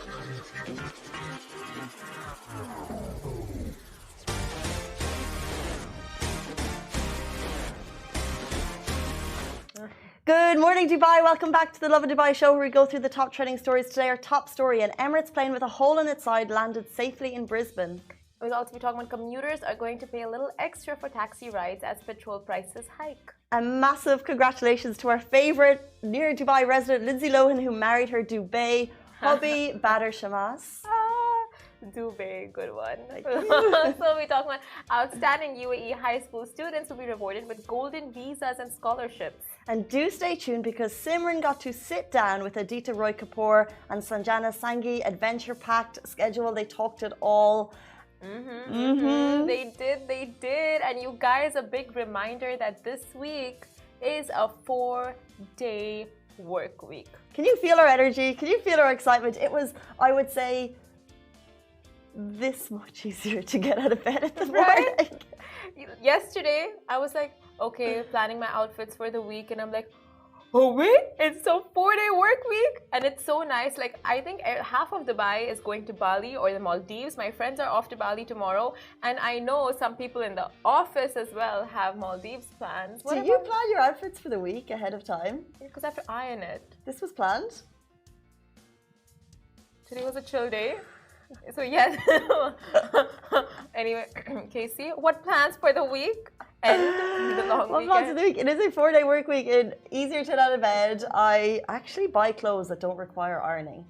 Good morning, Dubai. Welcome back to the Lovin Dubai show, where we go through the top trending stories. Today, our top story: an Emirates plane with a hole in its side landed safely in Brisbane. We'll also be talking about commuters are going to pay a little extra for taxi rides as petrol prices hike. A massive congratulations to our favourite near Dubai resident, Lindsay Lohan, who married her Dubai hubby, Badr Shamas. Dubai, good one. So we talk about outstanding UAE high school students will be rewarded with golden visas and scholarships. And do stay tuned, because Simran got to sit down with Aditya Roy Kapoor and Sanjana Sanghi, adventure-packed schedule. They talked it all. They did. And you guys, a big reminder that this week is a 4-day work week. Can you feel our energy? Can you feel our excitement? It was, I would say, this much easier to get out of bed at the morning. Yesterday, I was like, okay, planning my outfits for the week, and I'm like, oh wait, it's a 4-day work week, and it's so nice. Like, I think half of Dubai is going to Bali or the Maldives. My friends are off to Bali tomorrow, and I know some people in the office as well have Maldives plans. Do you plan your outfits for the week ahead of time? Because I have to iron it. This was planned? Today was a chill day. So yes. Anyway, Casey, what plans for the week and the long weekend? What plans for the week? It is a 4-day work week. It's easier to get out of bed. I actually buy clothes that don't require ironing.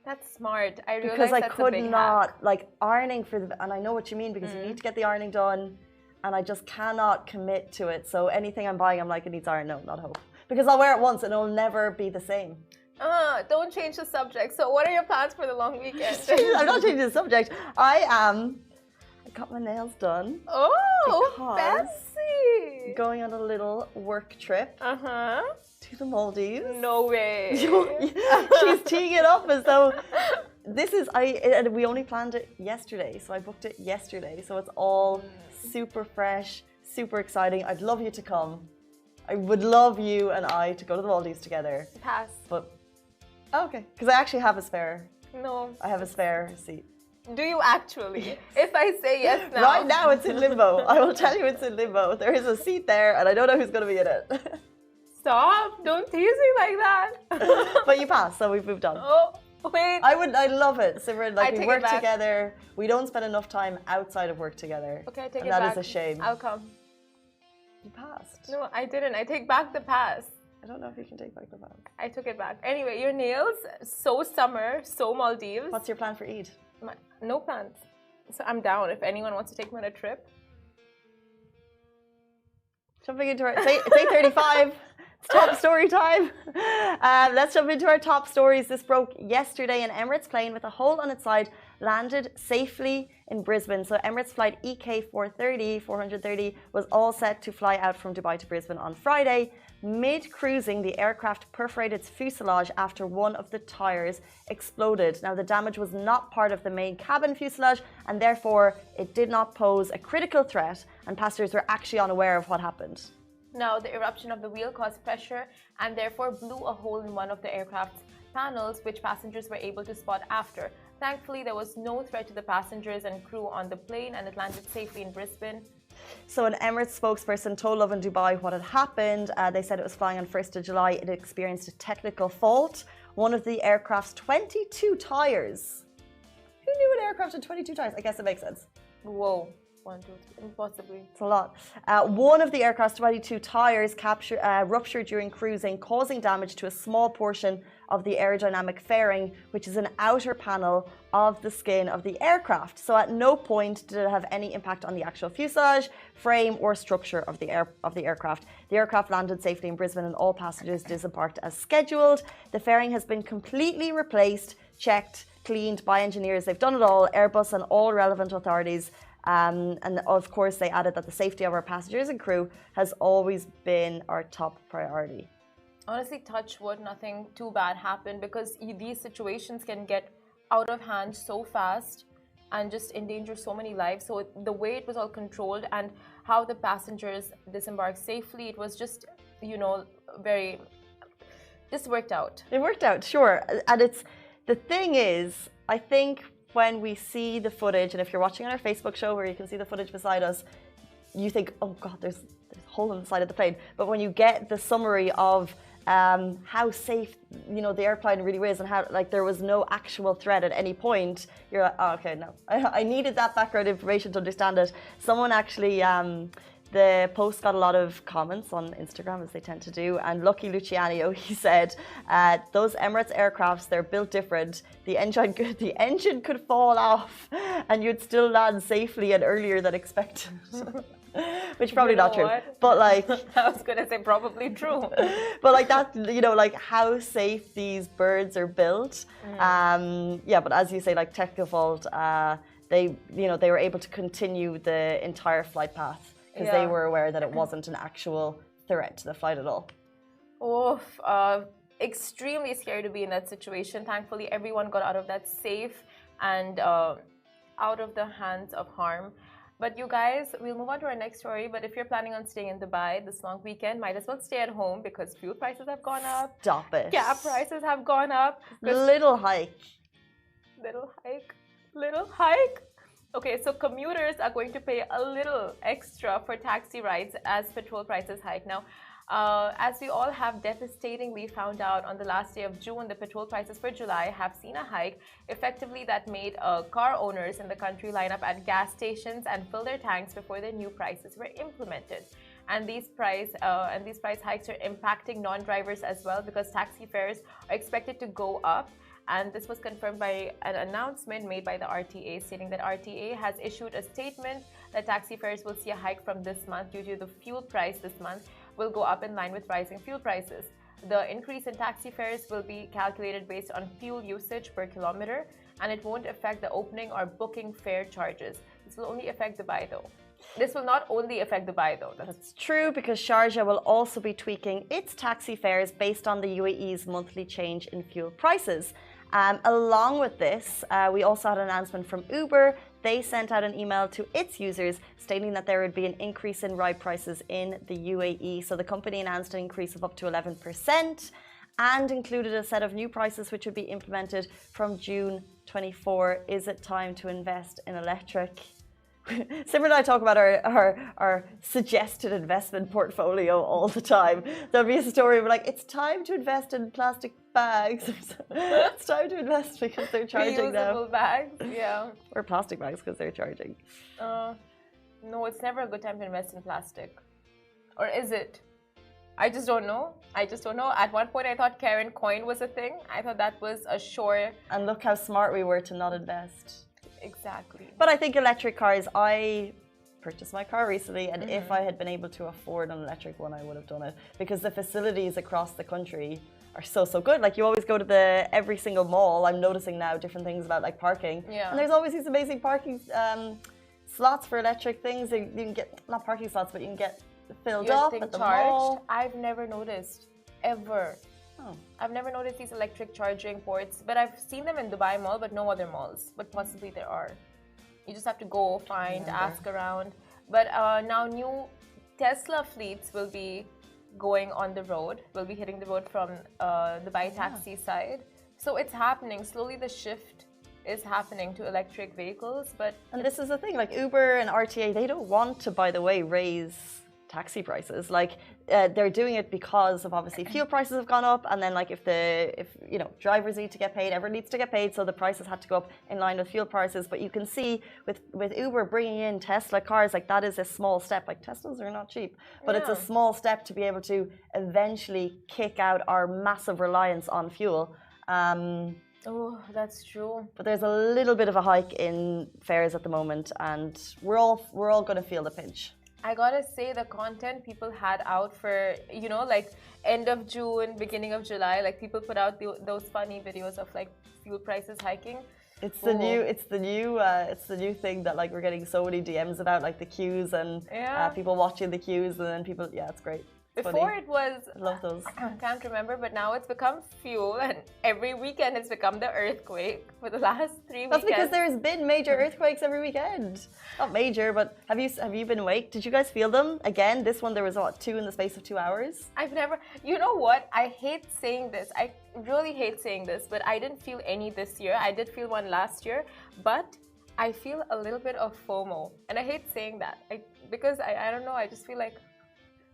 That's smart. I realize because I that's could a big not hack. like ironing for the, and I know what you mean, because you need to get the ironing done, and I just cannot commit to it. So anything I'm buying, I'm like, it needs iron. No, not hope, because I'll wear it once and it'll never be the same. Don't change the subject. So what are your plans for the long weekend? I'm not changing the subject. I got my nails done. Oh, fancy! Going on a little work trip to the Maldives. No way. She's teeing it up as though this is, we only planned it yesterday, so I booked it yesterday. So it's all super fresh, super exciting. I'd love you to come. I would love you and I to go to the Maldives together. Pass. But, okay, because I actually have a spare. No. I have a spare seat. Do you actually? If I say yes now. Right now it's in limbo. I will tell you it's in limbo. There is a seat there and I don't know who's going to be in it. Stop. Don't tease me like that. But you passed, so we've moved on. Oh, wait. I love it. Simran, like, we work back. together. We don't spend enough time outside of work together. Okay, I take and it that back. is a shame. I'll come. You passed. No, I didn't. I take back the pass. I don't know if you can take back the pass. I took it back. Anyway, your nails, so summer, so Maldives. What's your plan for Eid? No plans. So I'm down if anyone wants to take me on a trip. Jumping into our, it's 8:35. It's top story time. Let's jump into our top stories. This broke yesterday. An Emirates plane with a hole on its side landed safely in Brisbane. So Emirates flight EK430 was all set to fly out from Dubai to Brisbane on Friday. Mid-cruising, the aircraft perforated its fuselage after one of the tires exploded. Now, the damage was not part of the main cabin fuselage, and therefore it did not pose a critical threat, and passengers were actually unaware of what happened. Now, the eruption of the wheel caused pressure and therefore blew a hole in one of the aircraft's panels, which passengers were able to spot after. Thankfully, there was no threat to the passengers and crew on the plane, and it landed safely in Brisbane. So an Emirates spokesperson told Lovin Dubai what had happened. They said it was flying on 1st of July. It experienced a technical fault. One of the aircraft's 22 tires. Who knew an aircraft had 22 tires? I guess it makes sense. Whoa. 1, 2, 3, impossibly. It's a lot. One of the aircraft's 22 tires ruptured during cruising, causing damage to a small portion of the aerodynamic fairing, which is an outer panel of the skin of the aircraft. So at no point did it have any impact on the actual fuselage, frame, or structure of the aircraft. The aircraft landed safely in Brisbane and all passengers disembarked as scheduled. The fairing has been completely replaced, checked, cleaned by engineers. They've done it all, Airbus and all relevant authorities. And of course, they added that the safety of our passengers and crew has always been our top priority. Honestly, touch wood, nothing too bad happened, because these situations can get out of hand so fast and just endanger so many lives. So the way it was all controlled and how the passengers disembarked safely, it was just, you know, just worked out. It worked out, sure. And it's The thing is, I think when we see the footage, and if you're watching on our Facebook show where you can see the footage beside us, you think, oh God, there's a hole in the side of the plane. But when you get the summary of how safe, the airplane really is, and how like there was no actual threat at any point, you're like, oh, okay, no. I needed that background information to understand it. Someone actually, the post got a lot of comments on Instagram, as they tend to do, and Lucky Luciano, he said, those Emirates aircrafts, they're built different. The engine could fall off and you'd still land safely and earlier than expected. Which is probably not true. What? But like I was gonna say probably true. But like that, like how safe these birds are built. Yeah, but as you say, like technical fault, they were able to continue the entire flight path because they were aware that it wasn't an actual threat to the flight at all. Oof, extremely scary to be in that situation. Thankfully, everyone got out of that safe and out of the hands of harm. But you guys, we'll move on to our next story. But if you're planning on staying in Dubai this long weekend, might as well stay at home because fuel prices have gone up. Stop it. Cab prices have gone up. Little hike. Little hike. Little hike. Okay, so commuters are going to pay a little extra for taxi rides as petrol prices hike. Now, as we all have devastatingly found out on the last day of June, the petrol prices for July have seen a hike. Effectively, that made car owners in the country line up at gas stations and fill their tanks before the new prices were implemented. And these price hikes are impacting non-drivers as well because taxi fares are expected to go up. And this was confirmed by an announcement made by the RTA, stating that RTA has issued a statement that taxi fares will see a hike from this month due to the fuel price this month will go up in line with rising fuel prices. The increase in taxi fares will be calculated based on fuel usage per kilometer, and it won't affect the opening or booking fare charges. This will only affect Dubai though. This will not only affect Dubai though. That's true because Sharjah will also be tweaking its taxi fares based on the UAE's monthly change in fuel prices. Along with this, we also had an announcement from Uber. They sent out an email to its users stating that there would be an increase in ride prices in the UAE. So the company announced an increase of up to 11% and included a set of new prices which would be implemented from June 24. Is it time to invest in electric? Simran and I talk about our suggested investment portfolio all the time. There'll be a story where like, it's time to invest in plastic bags. It's time to invest because they're charging now. Reusable bags, yeah. Or plastic bags because they're charging. No, it's never a good time to invest in plastic. Or is it? I just don't know. At one point I thought Karen coin was a thing. I thought that was a sure. And look how smart we were to not invest. Exactly. But I think electric cars, I purchased my car recently, and if I had been able to afford an electric one, I would have done it because the facilities across the country are so good. Like you always go to every single mall. I'm noticing now different things about like parking. Yeah. And there's always these amazing parking slots for electric things. You can get, not parking slots, but you can get filled up at the mall. I've never noticed, ever. Oh. I've never noticed these electric charging ports, but I've seen them in Dubai Mall, but no other malls. But possibly there are. You just have to go find, ask around. But now new Tesla fleets will be going on the road, will be hitting the road from Dubai taxi side. So it's happening. Slowly the shift is happening to electric vehicles. And this is the thing, like Uber and RTA, they don't want to, by the way, raise taxi prices. Like they're doing it because of obviously fuel prices have gone up, and then like if drivers need to get paid, everyone needs to get paid, so the prices had to go up in line with fuel prices. But you can see with Uber bringing in Tesla cars, like that is a small step. Like Teslas are not cheap, but it's a small step to be able to eventually kick out our massive reliance on fuel. Oh, that's true. But there's a little bit of a hike in fares at the moment, and we're all going to feel the pinch. I gotta say, the content people had out for, like end of June, beginning of July, like people put out those funny videos of like fuel prices hiking. It's the new thing that like we're getting so many DMs about, like the queues and people watching the queues, and then people, it's great. Before it was, I love those. I can't remember, but now it's become fuel, and every weekend it's become the earthquake for the last 3 weekends. That's because there's been major earthquakes every weekend. Not major, but have you been awake? Did you guys feel them? Again, this one there was what, 2 in the space of 2 hours? I've never, you know what? I hate saying this. I really hate saying this, but I didn't feel any this year. I did feel one last year, but I feel a little bit of FOMO. And I hate saying that because I don't know, I just feel like,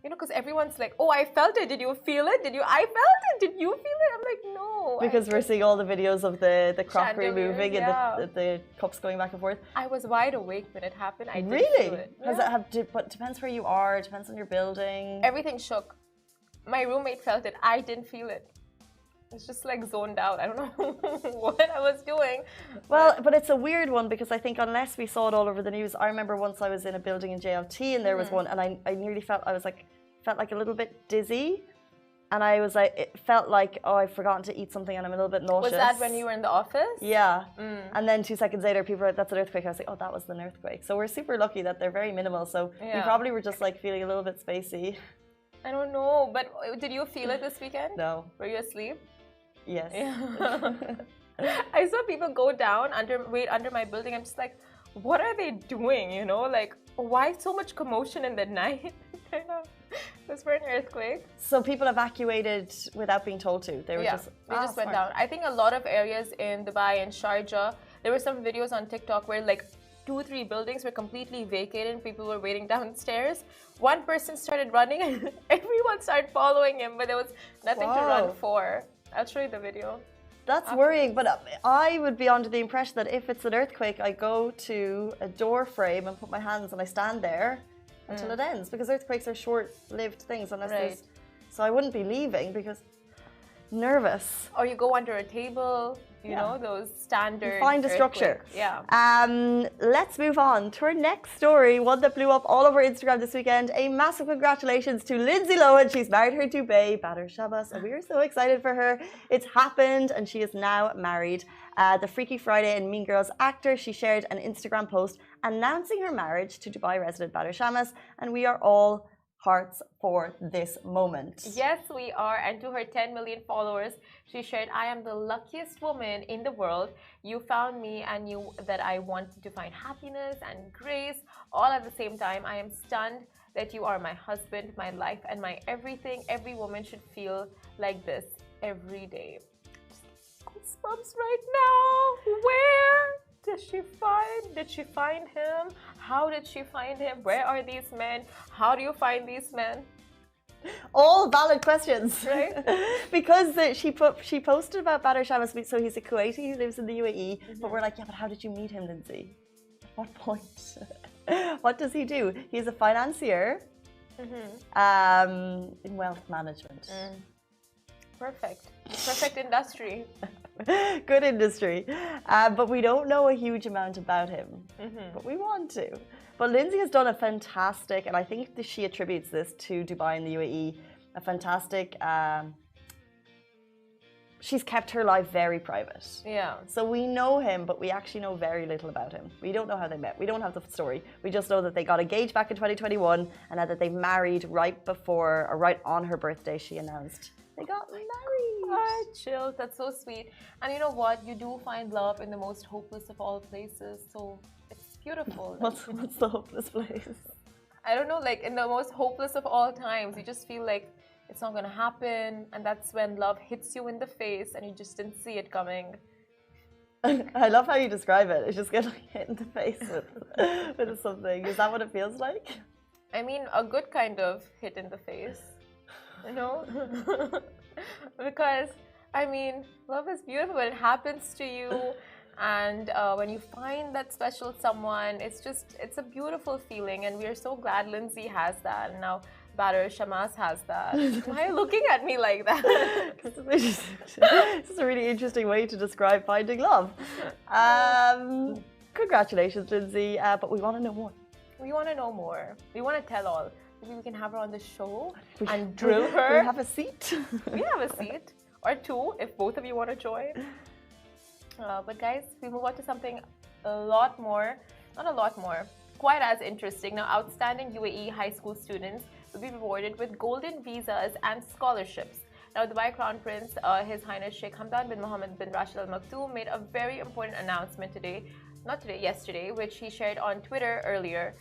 you know, because everyone's like, oh, I felt it. Did you feel it? I felt it. Did you feel it? I'm like, no. Because we're seeing all the videos of the crockery Chandeliers, moving yeah. and the cups going back and forth. I was wide awake when it happened. I did Really? feel it. Has that but it depends where you are, it depends on your building. Everything shook. My roommate felt it. I didn't feel it. It's just like zoned out. I don't know what I was doing. Well, but it's a weird one because I think unless we saw it all over the news, I remember once I was in a building in JLT and there was one, and I nearly felt like a little bit dizzy, and I was like, it felt like, oh, I've forgotten to eat something and I'm a little bit nauseous. Was that when you were in the office? Yeah. And then 2 seconds later, people were like, that's an earthquake. I was like, oh, that was an earthquake. So we're super lucky that they're very minimal. So we probably were just like feeling a little bit spacey. I don't know, but did you feel it this weekend? No. Were you asleep? Yes. Yeah. I saw people go down under my building. I'm just like, what are they doing? You know, like, why so much commotion in the night? It was for an earthquake. So people evacuated without being told to. They were just went down. I think a lot of areas in Dubai and Sharjah, there were some videos on TikTok where like 2-3 buildings were completely vacated and people were waiting downstairs. One person started running and everyone started following him, but there was nothing to run for. I'll show you the video. That's worrying, but I would be under the impression that if it's an earthquake, I go to a door frame and put my hands and I stand there until it ends, because earthquakes are short-lived things unless there's... So I wouldn't be leaving because nervous. Or you go under a table, you know, those standard you find a structure. Yeah. Let's move on to our next story, one that blew up all over Instagram this weekend. A massive congratulations to Lindsay Lohan. She's married her Dubai Badr Shabbos, and we are so excited for her. It's happened, and she is now married. The Freaky Friday and Mean Girls actor, she shared an Instagram post announcing her marriage to Dubai resident Badr Shabbos, and we are all hearts for this moment. Yes, we are. And to her 10 million followers, she shared, I am the luckiest woman in the world. You found me and knew that I wanted to find happiness and grace all at the same time. I am stunned that you are my husband, my life, and my everything. Every woman should feel like this every day. Goosebumps right now. Where did she find him? How did she find him? Where are these men? How do you find these men? All valid questions, right? Because she posted about Badr Shabbos. So he's a Kuwaiti, he lives in the UAE. But we're like, yeah, but how did you meet him, Lindsay? At what point? What does he do? He's a financier in wealth management. Perfect industry. Good industry. But we don't know a huge amount about him. But we want to. But Lindsay has done a fantastic, and I think that she attributes this to Dubai and the UAE, a fantastic... she's kept her life very private. Yeah. So we know him, but we actually know very little about him. We don't know how they met. We don't have the story. We just know that they got engaged back in 2021, and that they married right before, or right on her birthday, she announced. They got married. Oh, chill. That's so sweet. And you know what? You do find love in the most hopeless of all places. So it's beautiful. What's the hopeless place? I don't know. Like in the most hopeless of all times, you just feel like it's not going to happen. And that's when love hits you in the face and you just didn't see it coming. I love how you describe it. It's just getting hit in the face with something. Is that what it feels like? I mean, a good kind of hit in the face. You know? Because, I mean, love is beautiful when it happens to you. And when you find that special someone, it's a beautiful feeling. And we are so glad Lindsay has that. And now Badr Shabbos has that. Why are you looking at me like that? This is a really interesting way to describe finding love. Congratulations, Lindsay. But we want to know more. We want to know more. We want to tell all. Maybe we can have her on the show and drill her. We have a seat. We have a seat. Or two, if both of you want to join. But guys, we move on to something a lot more, not a lot more, quite as interesting. Now, outstanding UAE high school students will be rewarded with golden visas and scholarships. Now, Dubai Crown Prince, His Highness Sheikh Hamdan bin Mohammed bin Rashid Al Maktoum, made a very important announcement yesterday, which he shared on Twitter earlier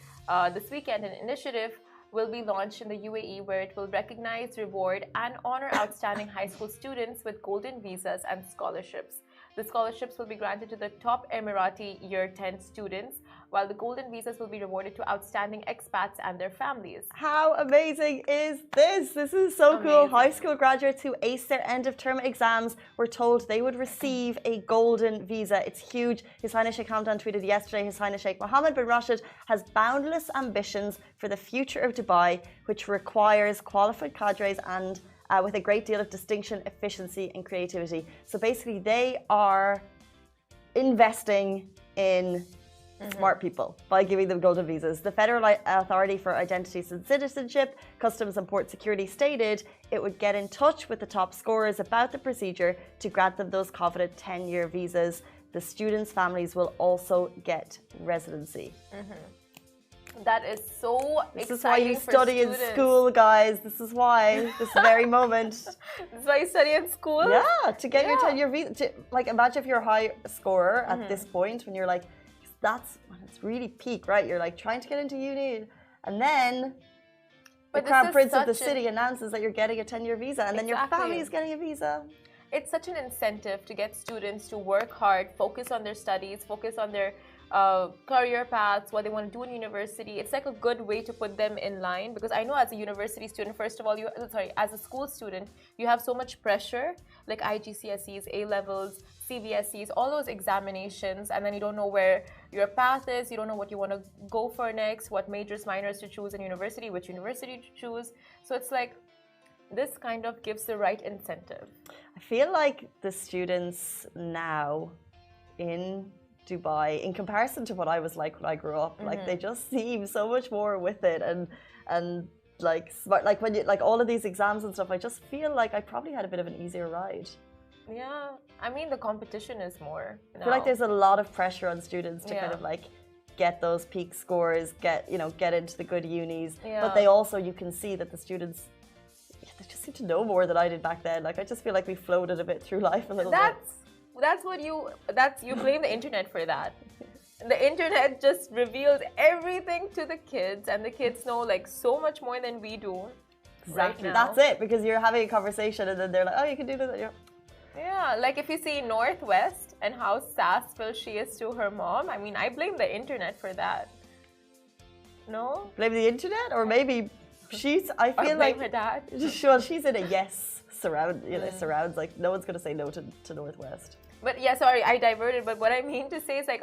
this weekend. An initiative will be launched in the UAE where it will recognize, reward, and honor outstanding high school students with golden visas and scholarships. The scholarships will be granted to the top Emirati Year 10 students, while the golden visas will be rewarded to outstanding expats and their families. How amazing is this? This is so cool. High school graduates who ace their end of term exams were told they would receive a golden visa. It's huge. His Highness Sheikh Hamdan tweeted yesterday, His Highness Sheikh Mohammed bin Rashid has boundless ambitions for the future of Dubai, which requires qualified cadres and with a great deal of distinction, efficiency, and creativity. So basically, they are investing in smart people by giving them golden visas. The Federal Authority for Identities and Citizenship, Customs and Port Security stated it would get in touch with the top scorers about the procedure to grant them those coveted 10-year visas. The students' families will also get residency. That is so exciting. This is why you study in school, guys. This is why. This very moment. This is why you study in school? Yeah, to get your 10-year visa. Like, imagine if you're a high scorer at this point when you're like, that's when it's really peak, right? You're like trying to get into uni. And then the Crown Prince of the city announces that you're getting a 10-year visa. And then your family is getting a visa. It's such an incentive to get students to work hard, focus on their studies, focus on their career paths, what they want to do in university. It's like a good way to put them in line, because I know as a university student, first of all, as a school student, you have so much pressure, like IGCSEs, A levels, CBSEs, all those examinations, and then you don't know where your path is, you don't know what you want to go for next, what majors, minors to choose in university, which university to choose. So it's like this kind of gives the right incentive. I feel like the students now in Dubai, in comparison to what I was like when I grew up, like they just seem so much more with it and like smart. Like when you like all of these exams and stuff, I just feel like I probably had a bit of an easier ride. Yeah, I mean the competition is more now. I feel like there's a lot of pressure on students to kind of like get those peak scores, get into the good unis. But they also, you can see that the students, they just seem to know more than I did back then. Like I just feel like we floated a bit through life a little bit. You blame the internet for that. The internet just reveals everything to the kids, and the kids know like so much more than we do. Exactly. Right now. That's it, because you're having a conversation and then they're like, oh, you can do this. Yeah, like if you see Northwest and how sassful she is to her mom, I mean, I blame the internet for that. No? Blame the internet? Or maybe I feel like her dad. Well, she's in a yes surrounds, like no one's gonna say no to Northwest. But yeah, sorry, I diverted. But what I mean to say is like,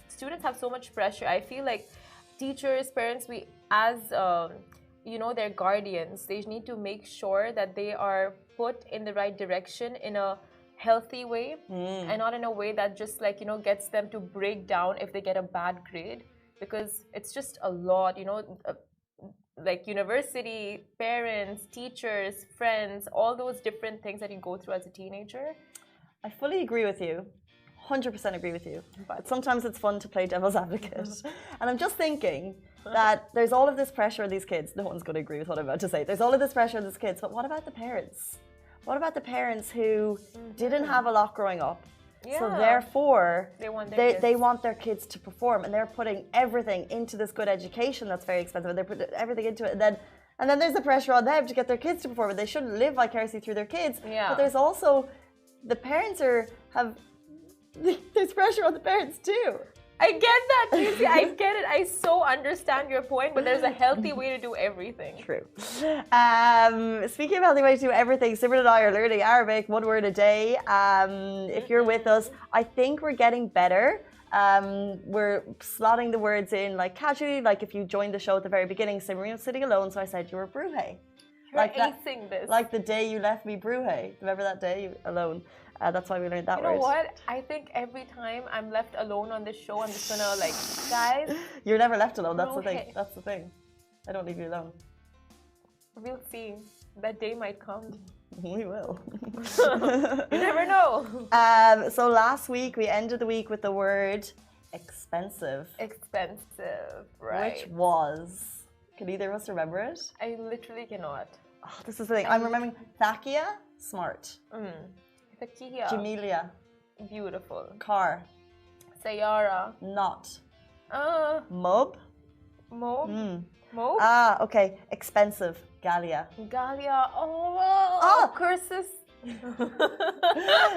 students have so much pressure. I feel like teachers, parents, we as their guardians, they need to make sure that they are put in the right direction in a healthy way and not in a way that just like gets them to break down if they get a bad grade, because it's just a lot, like university, parents, teachers, friends, all those different things that you go through as a teenager. I fully agree with you. 100% agree with you. But sometimes it's fun to play devil's advocate. And I'm just thinking that there's all of this pressure on these kids. No one's going to agree with what I'm about to say. There's all of this pressure on these kids. But what about the parents? What about the parents who didn't have a lot growing up? Yeah. So therefore, they want their kids to perform, and they're putting everything into this good education that's very expensive, and they're putting everything into it, and then there's the pressure on them to get their kids to perform, and they shouldn't live vicariously through their kids. Yeah. But there's also the parents there's pressure on the parents too. I get that, Lindsay. I get it. I so understand your point, but there's a healthy way to do everything. True. Speaking of healthy way to do everything, Simran and I are learning Arabic, 1 word a day. If you're with us, I think we're getting better. We're slotting the words in like casually, like if you joined the show at the very beginning, Simran was sitting alone, so I said you were Bruhe. You're acing this. Like the day you left me Bruhe. Remember that day alone? That's why we learned that word. You know what? I think every time I'm left alone on this show, I'm just gonna like, guys. You're never left alone. That's the thing. That's the thing. I don't leave you alone. We'll see. That day might come. We will. You never know. So last week we ended the week with the word expensive. Expensive, right? Which was Can either of us remember it? I literally cannot. Oh, this is the thing. I'm remembering Thakia, smart. Thakia. Jamelia, Beautiful. car, Sayara. not. Mob. Mob? Mob? Ah, okay. Expensive, Galia. Galia. Oh, curses.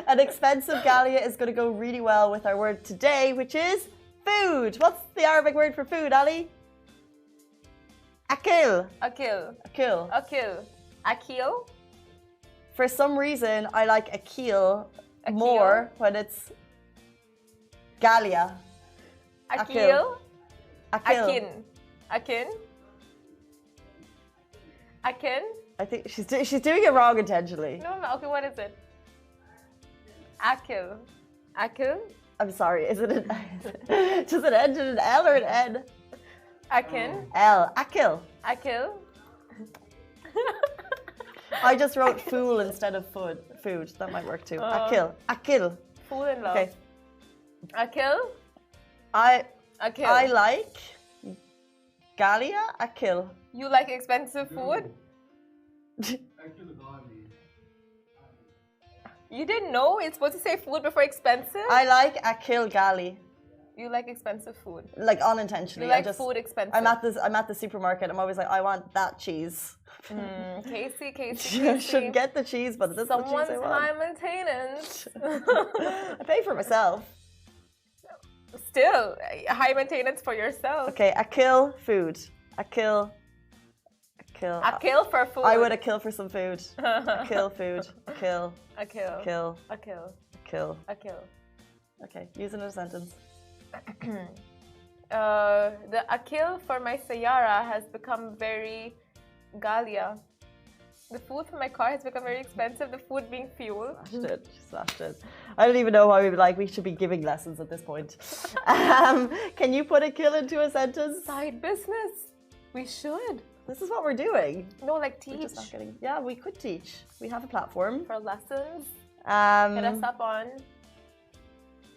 An expensive Galia is going to go really well with our word today, which is food. What's the Arabic word for food, Ali? Akil. Akil. Akil. Akil. Akil? For some reason, I like akil more when it's Galia. Akil? Akil. Akin. Akin? Akin? I think she's doing it wrong intentionally. No. Okay, what is it? Akil. Akil? I'm sorry. Is it does it end in an L or an N? Akin? L. Akil. Akil? I just wrote fool instead of food. That might work too. Akil. Akil. Fool in love. Okay. Akil? Akil. I like Galia. Akil. You like expensive food? You didn't know it's supposed to say food before expensive? I like Akil Gali. You like expensive food. Like unintentionally. You like food expensive. I'm at the supermarket. I'm always like, I want that cheese. Casey. Should get the cheese, but this is the cheese I want. Someone's high maintenance. I pay for myself. Still, high maintenance for yourself. Okay, Akil food. Akil for food. I would Akil for some food. Akil food. Akil. Akil. Okay, use it in a sentence. The Akil for my Sayara has become very Galia. The food for my car has become very expensive, the food being fuel. She smashed it. I don't even know why we should be giving lessons at this point. Can you put Akil into a sentence? Side business. We should. This is what we're doing. No, like teach. We're just not getting, yeah, we could teach. We have a platform. For lessons. Hit us up on.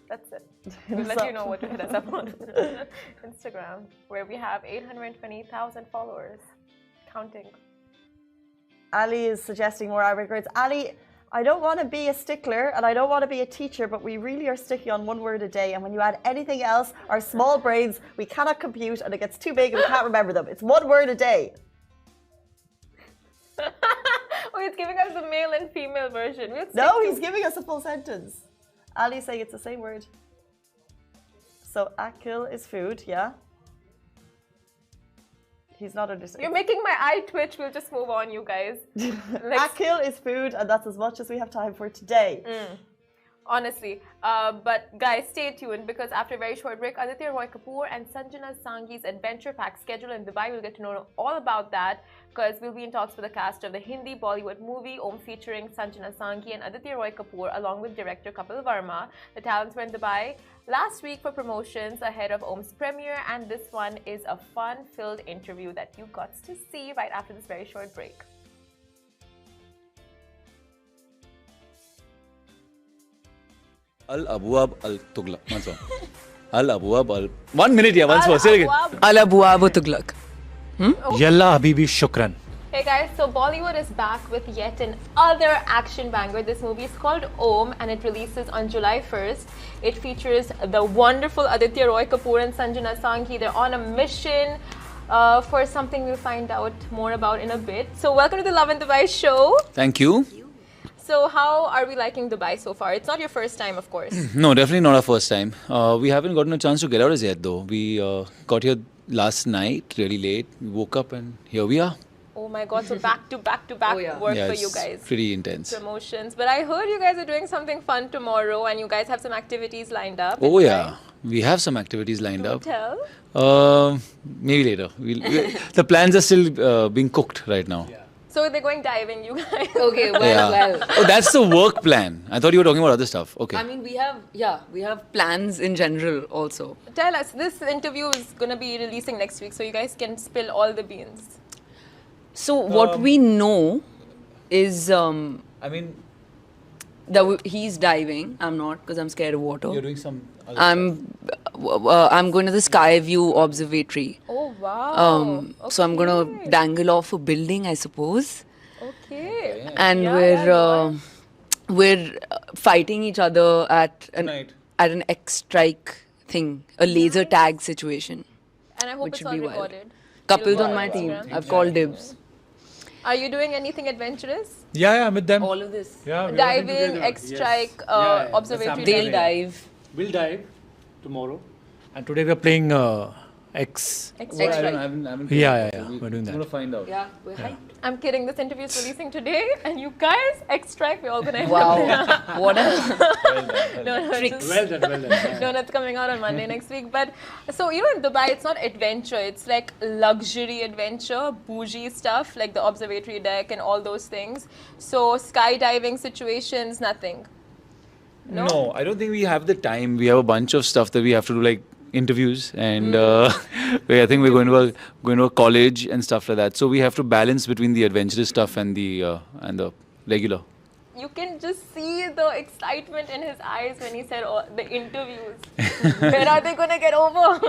That's it. We'll let you know what to hit us up on. Instagram, where we have 820,000 followers. Counting. Ali is suggesting more Arabic words. Ali, I don't want to be a stickler and I don't want to be a teacher, but we really are sticky on one word a day. And when you add anything else, our small brains, we cannot compute and it gets too big and we can't remember them. It's one word a day. Oh, he's giving us the male and female version. No, he's giving us a full sentence. Ali's saying it's the same word. So, akil is food, yeah? He's not understanding. You're making my eye twitch. We'll just move on, you guys. Akil is food, and that's as much as we have time for today. Honestly. But guys, stay tuned because after a very short break, Aditya Roy Kapoor and Sanjana Sanghi's adventure pack schedule in Dubai. We'll get to know all about that because we'll be in talks with the cast of the Hindi Bollywood movie Om featuring Sanjana Sanghi and Aditya Roy Kapoor along with director Kapil Verma. The talents were in Dubai last week for promotions ahead of Om's premiere, and this one is a fun-filled interview that you got to see right after this very short break. Al-Abwab al-Tughlaq. Once more. Al-Abwab al... 1 minute, yeah, once more. Say it again. Al-Abwab al-Tughlaq. Yalla Habibi Shukran. Hey guys, so Bollywood is back with yet another action banger. This movie is called Om and it releases on July 1st. It features the wonderful Aditya Roy Kapoor and Sanjana Sanghi. They're on a mission for something we'll find out more about in a bit. So welcome to the Lovin Dubai show. Thank you. So how are we liking Dubai so far? It's not your first time, of course. No, definitely not our first time. We haven't gotten a chance to get out as yet though. We got here last night, really late. We woke up and here we are. Oh my god, so back to back work for you guys. Pretty intense. Promotions. But I heard you guys are doing something fun tomorrow and you guys have some activities lined up. Oh yeah, we have some activities lined up. Tell. Maybe later. The plans are still being cooked right now. Yeah. So they're going diving, you guys. Okay, well. Oh, that's the work plan. I thought you were talking about other stuff. Okay. I mean, we have plans in general also. Tell us, this interview is going to be releasing next week, so you guys can spill all the beans. So what we know is I mean, that he's diving. I'm not because I'm scared of water. you're doing some other I'm I'm going to the Sky View Observatory. Oh wow. So I'm going to dangle off a building, I suppose. Okay. And we're fighting each other at an X-strike thing, a laser tag situation. And I hope Which it's should all be wild. recorded. Couples It'll on go my on team. Instagram. I've called dibs. Are you doing anything adventurous? Yeah, I'm with them. All of this. Yeah, we are Diving, together. X-strike, Yes. Yeah, yeah, observatory. that's They'll happening. dive. We'll dive tomorrow. And today we're playing X. X-strike. X-strike. I haven't Yeah, played it, so we're doing that. I'm gonna find out. Yeah, we're hyped. I'm kidding. This interview is releasing today, and you guys, X-strike, we're all gonna. Wow. What a No, tricks. Well done, well done. No, that's coming out on Monday next week. But so in Dubai, it's not adventure. It's like luxury adventure, bougie stuff, like the observatory deck and all those things. So skydiving situations, nothing. No, I don't think we have the time. We have a bunch of stuff that we have to do, like interviews, and I think we're going to a college and stuff like that. So we have to balance between the adventurous stuff and the regular. You can just see the excitement in his eyes when he said the interviews. When are they gonna get over?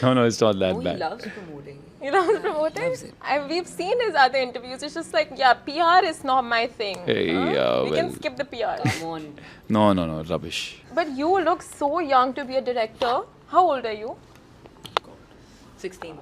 No, it's not that Oh, he bad. loves promoting. You know, promoting. Loves it. We've seen his other interviews. It's just like, yeah, PR is not my thing. Hey, yeah, We can well. skip the PR. Come on. No, rubbish. But you look so young to be a director. How old are you? 16.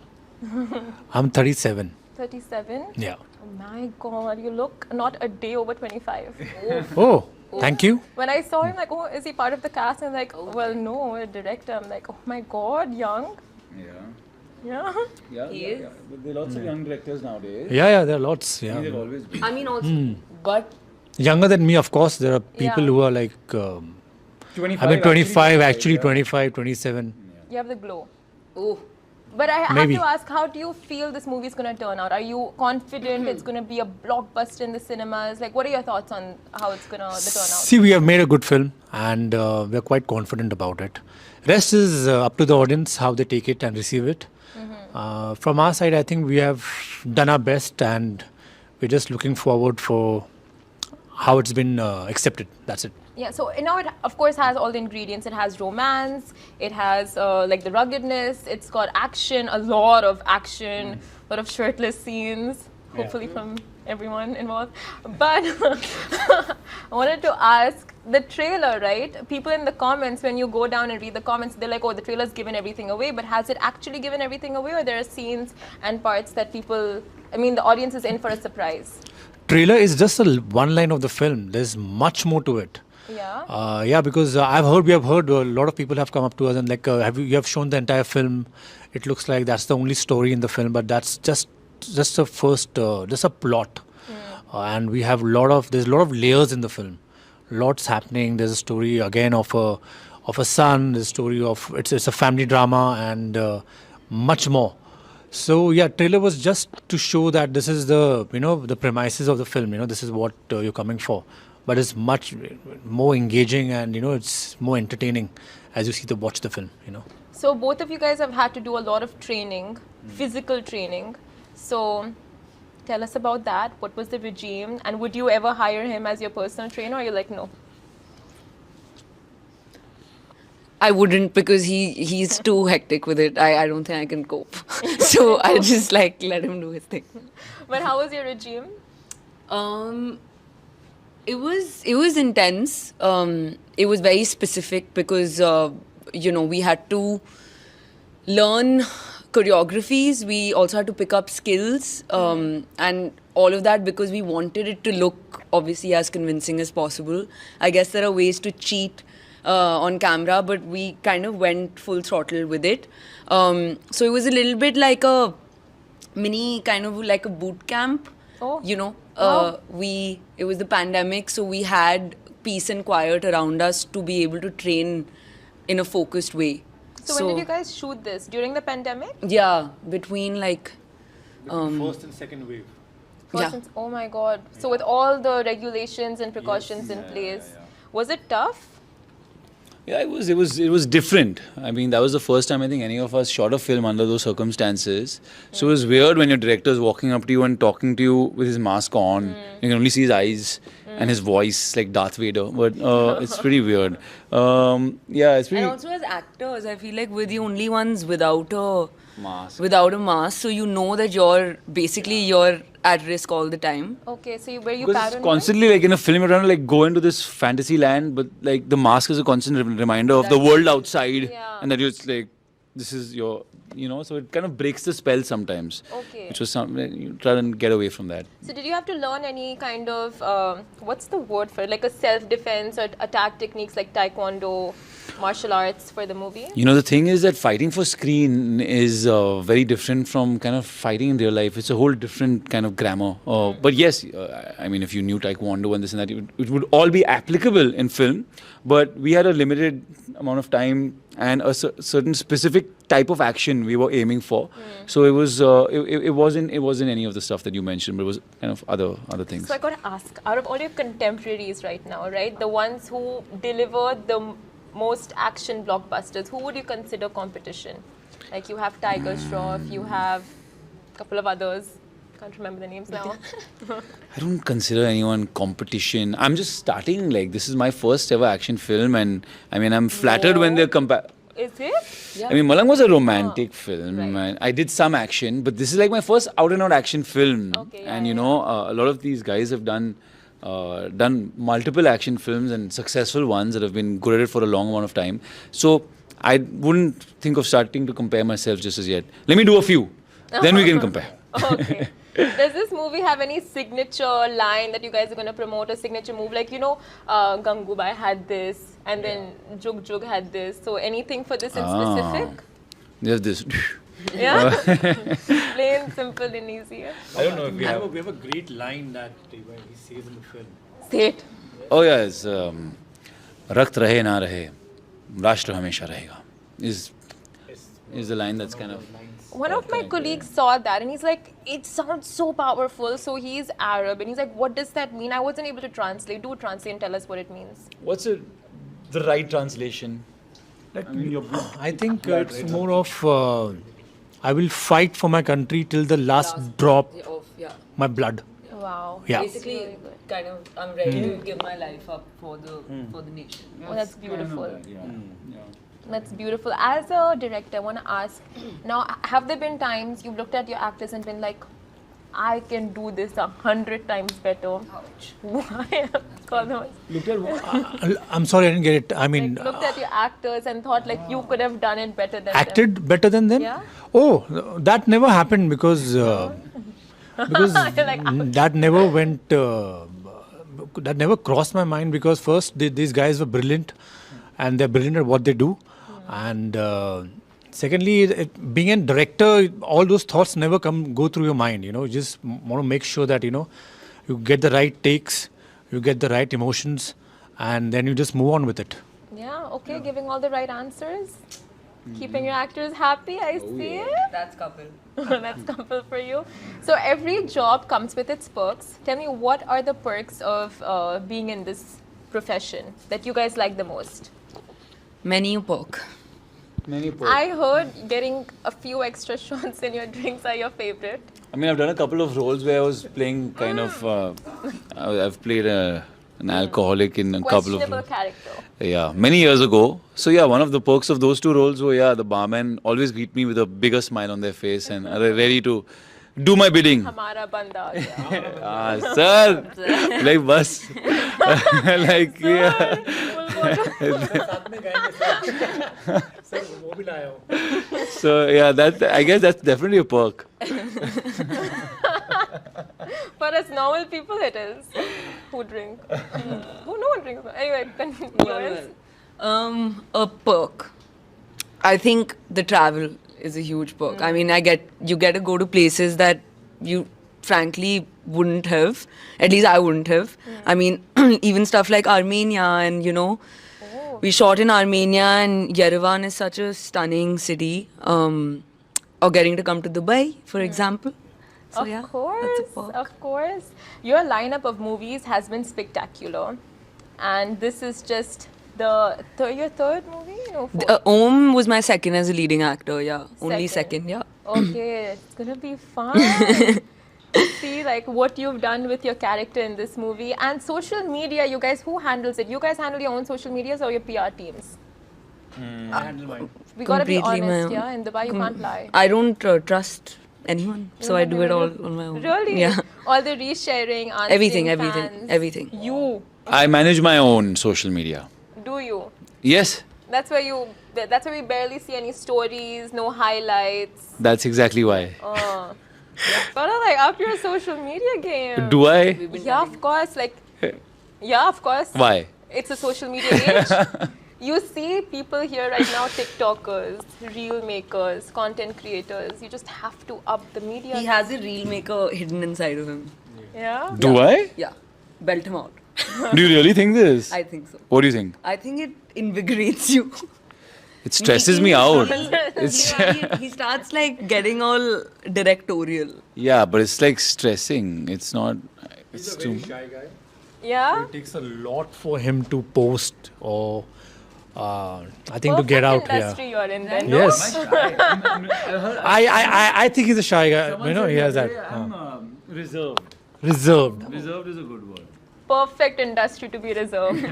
I'm 37. 37. Yeah. Oh my God, you look not a day over 25. Oh, thank you. When I saw him, like, oh, is he part of the cast? And I'm like, well, no, a director. I'm like, oh my God, young. Yeah. Yeah, He is. But there are lots of young directors nowadays. Yeah, there are lots. Yeah. They've always been. I mean, also, but Younger than me, of course. There are people Yeah. who are like, 25, I mean, 25, actually yeah. 25, 27. You have the glow. oh, But I Maybe. have to ask, how do you feel this movie is going to turn out? Are you confident it's going to be a blockbuster in the cinemas? Like, what are your thoughts on how it's going to turn out? See, we have made a good film and we are quite confident about it. Rest is up to the audience how they take it and receive it. From our side, I think we have done our best and we're just looking forward for how it's been accepted. That's it. Yeah, so now it of course has all the ingredients. It has romance, it has like the ruggedness, it's got action, a lot of action, a lot of shirtless scenes, hopefully from everyone involved. But I wanted to ask, the trailer, right? People in the comments, when you go down and read the comments, they're like, oh, the trailer's given everything away, but has it actually given everything away, or there are scenes and parts that people, I mean, the audience is in for a surprise? Trailer is just one line of the film. There's much more to it. Yeah. Because we have heard a lot of people have come up to us and like, you have shown the entire film. It looks like that's the only story in the film, but that's just a first, just a plot. And we have there's a lot of layers in the film. Lots happening. There's a story again of a son. There's a story of it's a family drama and much more. So yeah, trailer was just to show that this is the premises of the film. This is what you're coming for. But it's much more engaging and it's more entertaining as you watch the film. So both of you guys have had to do a lot of training, physical training. So tell us about that. What was the regime? And would you ever hire him as your personal trainer, or you're like, no? I wouldn't, because he's too hectic with it. I don't think I can cope. So I just let him do his thing. But how was your regime? It was intense. It was very specific because we had to learn choreographies. We also had to pick up skills and all of that because we wanted it to look obviously as convincing as possible. I guess there are ways to cheat on camera, but we kind of went full throttle with it. So it was a little bit like a mini kind of like a boot camp. Oh. It was the pandemic, so we had peace and quiet around us to be able to train in a focused way. So when did you guys shoot this? During the pandemic? Yeah, between first and second wave. Oh my God. So with all the regulations and precautions in place, was it tough? Yeah, it was different. I mean, that was the first time I think any of us shot a film under those circumstances. So it was weird when your director's walking up to you and talking to you with his mask on. You can only see his eyes. and his voice like Darth Vader. But it's pretty weird. Yeah, it's pretty And also as actors, I feel like we're the only ones without a mask. so you know that you're at risk all the time. Okay, so were you Because it's paranoid? constantly like in a film, you're trying to like go into this fantasy land, but like the mask is a constant reminder of the world outside, Yeah. and that you're just like, this is your, so it kind of breaks the spell sometimes. Okay. Which was something you try and get away from that. So did you have to learn any kind of, what's the word for it, like a self-defense or attack techniques like taekwondo, martial arts for the movie? The thing is that fighting for screen is very different from kind of fighting in real life. It's a whole different kind of grammar. But yes, I mean, if you knew taekwondo and this and that, it would all be applicable in film. But we had a limited amount of time and a certain specific type of action we were aiming for. So it was it wasn't any of the stuff that you mentioned, but it was kind of other things. So I got to ask, out of all your contemporaries right now, right, the ones who deliver the most action blockbusters, who would you consider competition? Like you have Tiger Shroff, you have a couple of others. Can't remember the names now. I don't consider anyone competition. I'm just starting. Like this is my first ever action film, and I mean I'm flattered when they're Is it? I mean, Malang was a romantic film. right. And I did some action, but this is like my first out-and-out action film. Okay, yeah, And a lot of these guys have done multiple action films and successful ones that have been good at it for a long amount of time. So I wouldn't think of starting to compare myself just as yet. Let me do a few, then we can compare. Okay. Does this movie have any signature line that you guys are going to promote, a signature move? Like, Gangubai had this, and then Jug Jug had this. So anything for this in specific? There's this. Yeah? Plain, simple, and easy. I don't know if we have a great line that he says in the film. Say it. Oh yeah, it's Rakt rahe na rahe, Rashtra hamesha rahega. Is the line that's kind of. One of my colleagues saw that and he's like, it sounds so powerful. So he's Arab and he's like, what does that mean? I wasn't able to translate. Do translate and tell us what it means. What's the right translation? I think it's more of I will fight for my country till the last drop my blood. Wow. Yeah. Basically, kind of, I'm ready to give my life up for the nation. Oh, that's beautiful. That's beautiful. As a director, I want to ask, now, have there been times you've looked at your actors and been like, I can do this 100 times better? Ouch. Why? I'm sorry, I didn't get it. I mean, Like, looked at your actors and thought like you could have done it better than acted them. better than them? Yeah. Oh, that never happened because Like, that never went. That never crossed my mind because first these guys were brilliant, and they're brilliant at what they do, and secondly, being a director, all those thoughts never go through your mind. You just want to make sure that you get the right takes, you get the right emotions, and then you just move on with it. yeah, okay, giving all the right answers. Keeping your actors happy, I see it. That's couple. That's couple for you. So every job comes with its perks. Tell me, what are the perks of being in this profession that you guys like the most? Many a perk. I heard getting a few extra shots in your drinks are your favorite. I mean, I've done a couple of roles where I was playing kind of. I've played an alcoholic in a couple of. Questionable character. Yeah, many years ago. So yeah, one of the perks of those two roles were the barman always greet me with a bigger smile on their face and are ready to do my bidding. Hamara banda. Yeah. Sir, like bus, like yeah. So yeah, that I guess that's definitely a perk. For us normal people, it is. Who drink? Who no one drinks. Anyway, continue. A perk. I think the travel is a huge perk. I mean, you get to go to places that you frankly wouldn't have. At least I wouldn't have. I mean, even stuff like Armenia and we shot in Armenia and Yerevan is such a stunning city. Or getting to come to Dubai, for example. So Of yeah, course, that's a perk. of course. Your lineup of movies has been spectacular. And this is just your third movie? No, fourth. Om was my second as a leading actor, yeah. Only Second. second, yeah. Okay, it's gonna be fun. to see like what you've done with your character in this movie. And social media, you guys, who handles it? You guys handle your own social medias or your PR teams? I handle mine. We gotta be Completely my honest, own. yeah. In Dubai, you can't lie. I don't trust anyone, so I do it all on my own. Really? Yeah. All the resharing, answering Everything, fans. everything. You I manage my own social media. do you? Yes, That's where you. That's where we barely see any stories, no highlights. that's exactly why. Gotta like up your social media game. Do I? Yeah, of course. Like, yeah, of course. Why? It's a social media age. You see people here right now, TikTokers, reel makers, content creators. You just have to up the media. He has a reel maker hidden inside of him. Yeah. Do I? Yeah, belt him out. Do you really think this? I think so. What do you think? I think it invigorates you. It stresses me out. It's He starts like getting all directorial. yeah, but it's like stressing. It's not. It's too. Shy guy. Yeah. It takes a lot for him to post or I think to Perfect get out here. industry you're in then, no? Yes. I think he's a shy guy. You know, he has that. Reserved. Reserved. Reserved is a good word. Perfect industry to be reserved.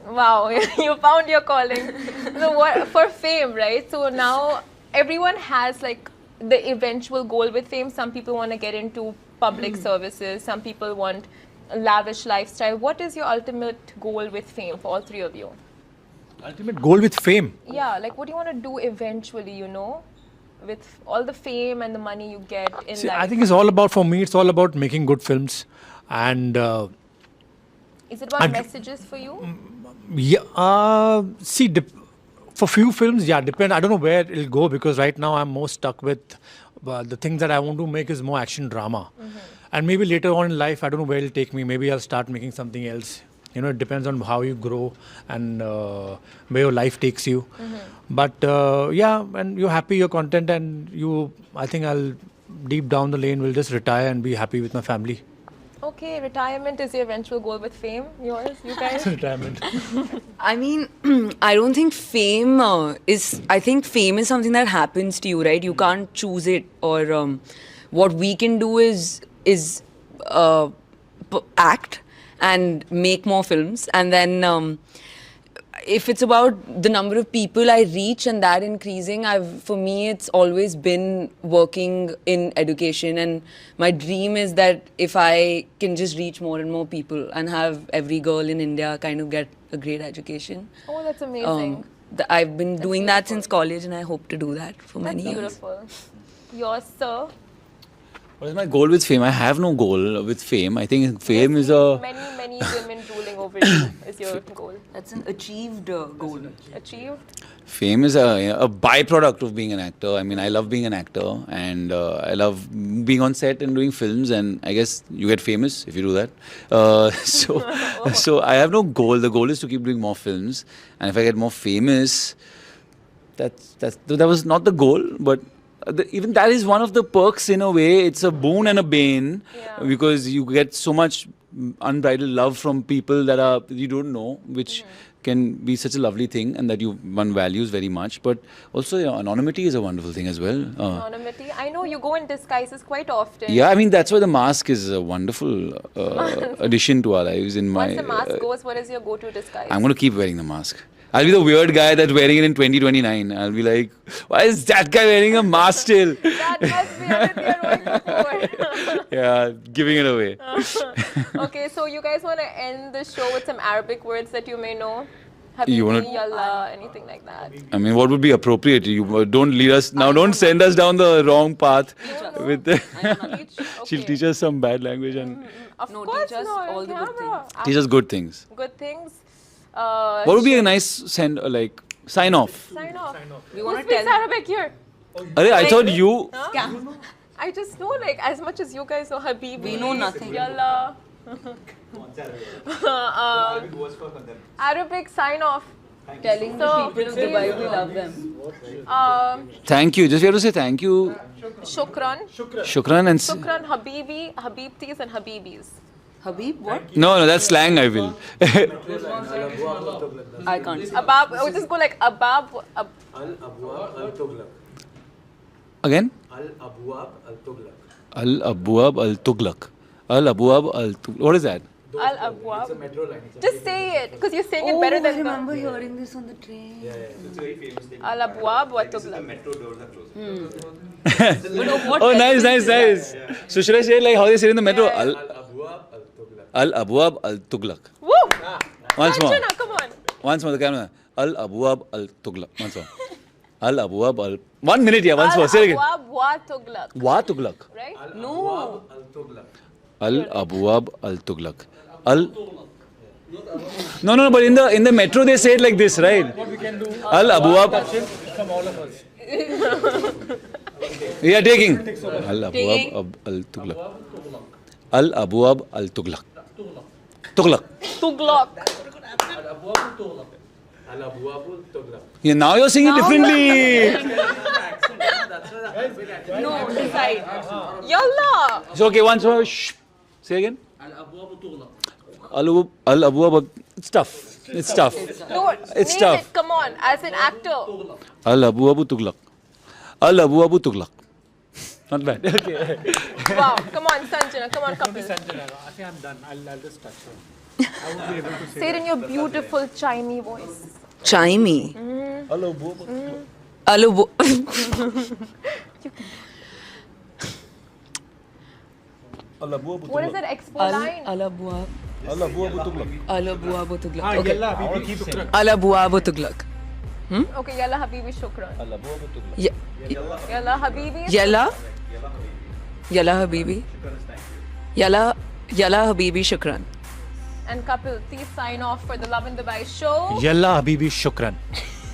Wow, you found your calling. So what for fame, right? So now everyone has like the eventual goal with fame. Some people want to get into public services. Some people want a lavish lifestyle. What is your ultimate goal with fame for all three of you? Ultimate goal with fame. Yeah, like what do you want to do eventually, you know? With all the fame and the money you get in See, life. I think it's all about, for me, it's all about making good films. And Is it about messages for you? yeah, see, for few films, yeah, depend. I don't know where it'll go because right now I'm more stuck with the things that I want to make is more action drama. And maybe later on in life, I don't know where it'll take me. Maybe I'll start making something else. You know, it depends on how you grow and where your life takes you. But yeah, and you're happy, your content, and you, I think I'll deep down the lane will just retire and be happy with my family. Okay, retirement is your eventual goal with fame. Yours, you guys? Retirement. I mean, I don't think fame is. I think fame is something that happens to you, right? You can't choose it. Or what we can do is act and make more films, and then if it's about the number of people I reach and that increasing, for me it's always been working in education, and my dream is that if I can just reach more and more people and have every girl in India kind of get a great education. Oh, that's amazing. I've been doing that since college, and I hope to do that for many years. Beautiful. Yours, sir? What is my goal with fame? I have no goal with fame. I think fame is a. Many women ruling over you is your goal. That's an achieved goal. Achieved? Fame is a byproduct of being an actor. I mean, I love being an actor, and I love being on set and doing films. And I guess you get famous if you do that. So I have no goal. The goal is to keep doing more films, and if I get more famous, that was not the goal, but. Even that is one of the perks in a way. It's a boon and a bane because you get so much unbridled love from people that you don't know, which can be such a lovely thing and that one values very much. But also, anonymity is a wonderful thing as well. Anonymity. I know you go in disguises quite often. Yeah, I mean that's why the mask is a wonderful addition to our lives. Once the mask goes, what is your go-to disguise? I'm going to keep wearing the mask. I'll be the weird guy that's wearing it in 2029. I'll be like, why is that guy wearing a mask still? That must be Aditya Roy Kapoor. Yeah, giving it away. Okay, so you guys want to end the show with some Arabic words that you may know? You wanna- Habibi, Yallah, anything like that. I mean, what would be appropriate? You don't lead us now. Don't send us down the wrong path. With she'll teach us some bad language and Of No, course, teach us no, all on the good camera. teach us good things. Good things. What would be a nice sign off? Sign off. We Who want to speaks tell. Arabic here? Arey, I thought you. I just know like as much as you guys know Habibi. We know nothing. Yallah. Arabic sign off. Telling the people of Dubai we love them. Thank you. Just we have to say thank you. Shukran. Shukran and. Shukran, Habibi, Habibtis and Habibis. Habib, what? No, that's slang. I will. I can't. Abab, I would just go like Abab. Al-Abwab al-Tughlaq. Again. Al-Abwab al-Tughlaq. Al Abwab Al Tughlaq. Al Abwab Al Tughlaq. What is that? Al Abwab. Just say it, because you're saying it better than the. hearing this on the train. It's a very famous thing. Al Abwab wa The Tughlaq. metro doors are closed. Oh, nice, nice, nice. So should I say it like how they say it in the metro? Yeah. Al Abwab Al Tughlaq. Woo! Once more. Sanjana, come on. Once more, the camera. Al Abwab Al Tughlaq. Once more. Al Abwab Al. 1 minute, yeah. Once more. Say it again. Al Abwab wa Tughlaq. Wa Tughlaq. Right? No. Al Abwab Al Tughlaq. Al. No, but in the metro they say it like this, right? Al Abwab. From all of us. Yeah, taking. Al Abwab Al Tughlaq. Al Abwab Al Tughlaq. Tughlaq. Tughlaq. Yeah, now you're saying it differently. No, decide. Yalla. It's okay, once more. Shh. Say again. Al Abwab. It's tough. It's tough. No, It's name tough. it. Come on, as an actor. Al Abwab Tughlaq. Al Abwab Tughlaq. Not bad. Okay. Wow. Come on, Sanjana. Come on, couple. Sanjana, I think I'm done. I'll just touch her. I won't be able to say Say it in your beautiful chimey voice. Chimey. Alu. What is that expo line? Alabuab. Alabuab Tughlaq. Ah, Okay. Yalla, people keep saying. Alabuab Tughlaq. Okay, Yalla Habibi Shukran. Ye- Yalla Habibi. Yalla. Yalla Habibi. Yalla Habibi Shukran. And Kapil, please sign off for the Lovin Dubai show. Yalla Habibi, shukran.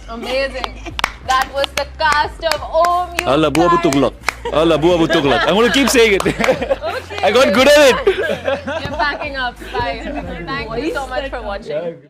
Amazing. That was the cast of Om You Al Abwab Guys. Tughlaq. Al Abwab Tughlaq. I'm going to keep saying it. Okay. I got good at it. You're backing up. Bye. Thank you so much for watching.